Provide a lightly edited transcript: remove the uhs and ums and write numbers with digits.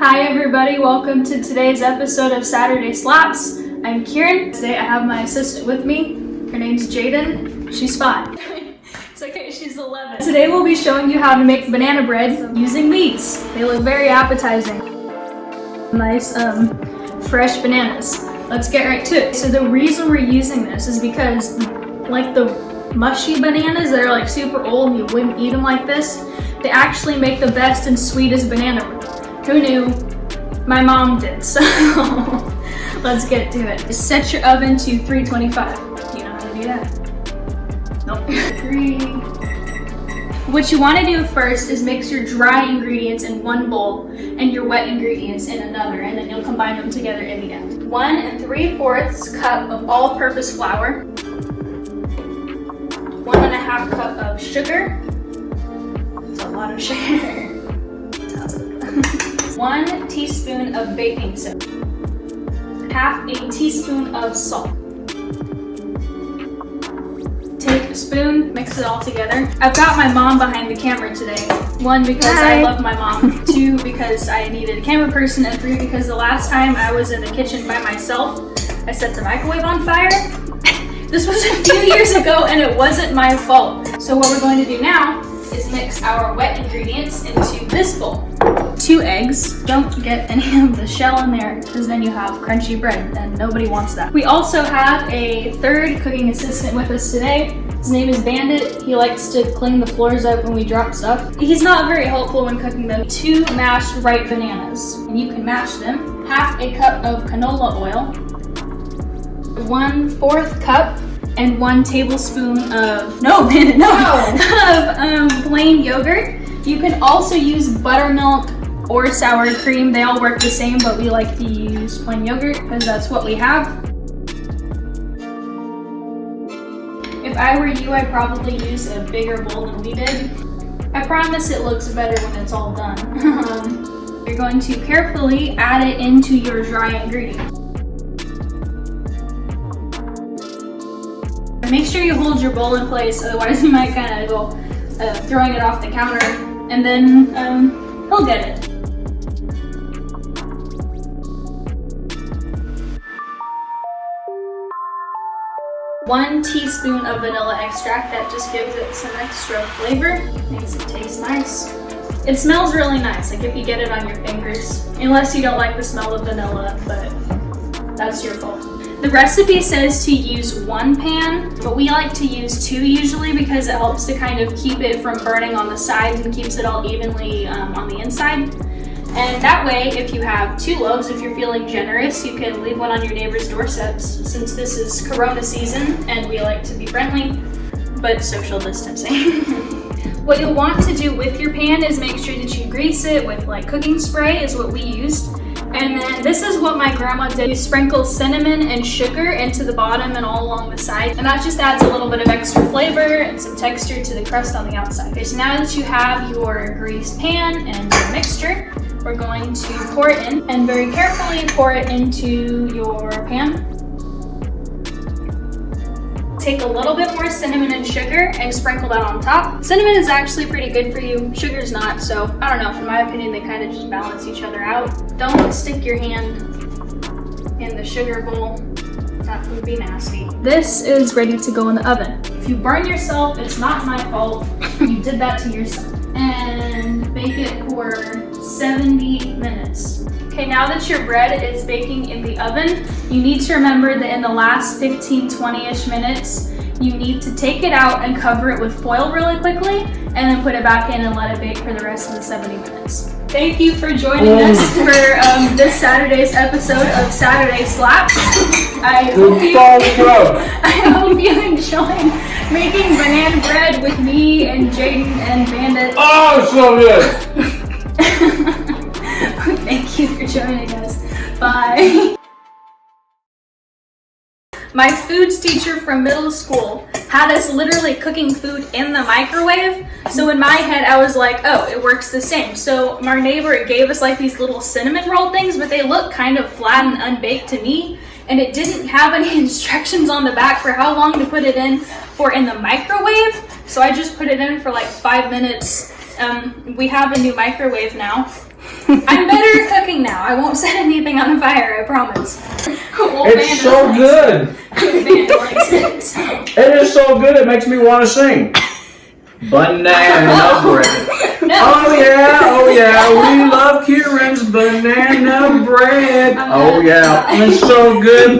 Hi everybody, welcome to today's episode of Saturday Slaps. I'm Keren. Today I have my assistant with me. Her name's Jaden. She's 5. It's okay, she's 11. Today we'll be showing you how to make banana bread using these. They look very appetizing. Nice fresh bananas. Let's get right to it. So the reason we're using this is because like the mushy bananas that are like super old and you wouldn't eat them like this, they actually make the best and sweetest banana bread. Who knew? My mom did, so let's get to it. Just set your oven to 325. You know how to do that? Nope. 3. What you want to do first is mix your dry ingredients in one bowl and your wet ingredients in another, and then you'll combine them together in the end. 1 3/4 cup of all-purpose flour, 1.5 cup of sugar. It's a lot of sugar. 1 teaspoon of baking soda, half a teaspoon of salt. Take a spoon, mix it all together. I've got my mom behind the camera today. 1, because I love my mom. 2, because I needed a camera person. And 3, because the last time I was in the kitchen by myself, I set the microwave on fire. This was a few years ago and it wasn't my fault. So what we're going to do now is mix our wet ingredients into this bowl. 2 eggs. Don't get any of the shell in there because then you have crunchy bread and nobody wants that. We also have a third cooking assistant with us today. His name is Bandit. He likes to clean the floors up when we drop stuff. He's not very helpful when cooking though. 2 mashed ripe bananas, and you can mash them. Half a cup of canola oil. 1/4 cup and 1 tablespoon of plain yogurt. You can also use buttermilk or sour cream. They all work the same, but we like to use plain yogurt because that's what we have. If I were you, I'd probably use a bigger bowl than we did. I promise it looks better when it's all done. You're going to carefully add it into your dry ingredients. Make sure you hold your bowl in place, otherwise you might kind of go throwing it off the counter, and then he'll get it. One teaspoon of vanilla extract, that just gives it some extra flavor, makes it taste nice. It smells really nice, like if you get it on your fingers, unless you don't like the smell of vanilla, but that's your fault. The recipe says to use 1 pan, but we like to use 2 usually because it helps to kind of keep it from burning on the sides and keeps it all evenly on the inside. And that way, if you have 2 loaves, if you're feeling generous, you can leave one on your neighbor's doorsteps, since this is Corona season and we like to be friendly, but social distancing. What you'll want to do with your pan is make sure that you grease it with like cooking spray is what we used. And then this is what my grandma did. You sprinkle cinnamon and sugar into the bottom and all along the side. And that just adds a little bit of extra flavor and some texture to the crust on the outside. Okay, so now that you have your greased pan and your mixture, we're going to pour it in and very carefully pour it into your pan. Take a little bit more cinnamon and sugar and sprinkle that on top. Cinnamon is actually pretty good for you, sugar's not, so I don't know, in my opinion they kind of just balance each other out. Don't stick your hand in the sugar bowl, that would be nasty. This is ready to go in the oven. If you burn yourself, it's not my fault, you did that to yourself. And bake it for 70 minutes. Okay, now that your bread is baking in the oven, you need to remember that in the last 15-20ish minutes, you need to take it out and cover it with foil really quickly, and then put it back in and let it bake for the rest of the 70 minutes. Thank you for joining us for this Saturday's episode of Saturday Slaps. I hope you enjoyed making banana bread with me and Jaden and Bandit. Oh, so good! Thank you for joining us. Bye. My foods teacher from middle school had us literally cooking food in the microwave. So in my head, I was like, oh, it works the same. So our neighbor gave us like these little cinnamon roll things, but they look kind of flat and unbaked to me. And it didn't have any instructions on the back for how long to put it in for in the microwave. So I just put it in for like 5 minutes. We have a new microwave now. I'm better at cooking now. I won't set anything on fire, I promise. It's so good. It is so good it makes me want to sing. Banana bread. No. Oh yeah, we love Keren's banana bread. Oh yeah, it's so good.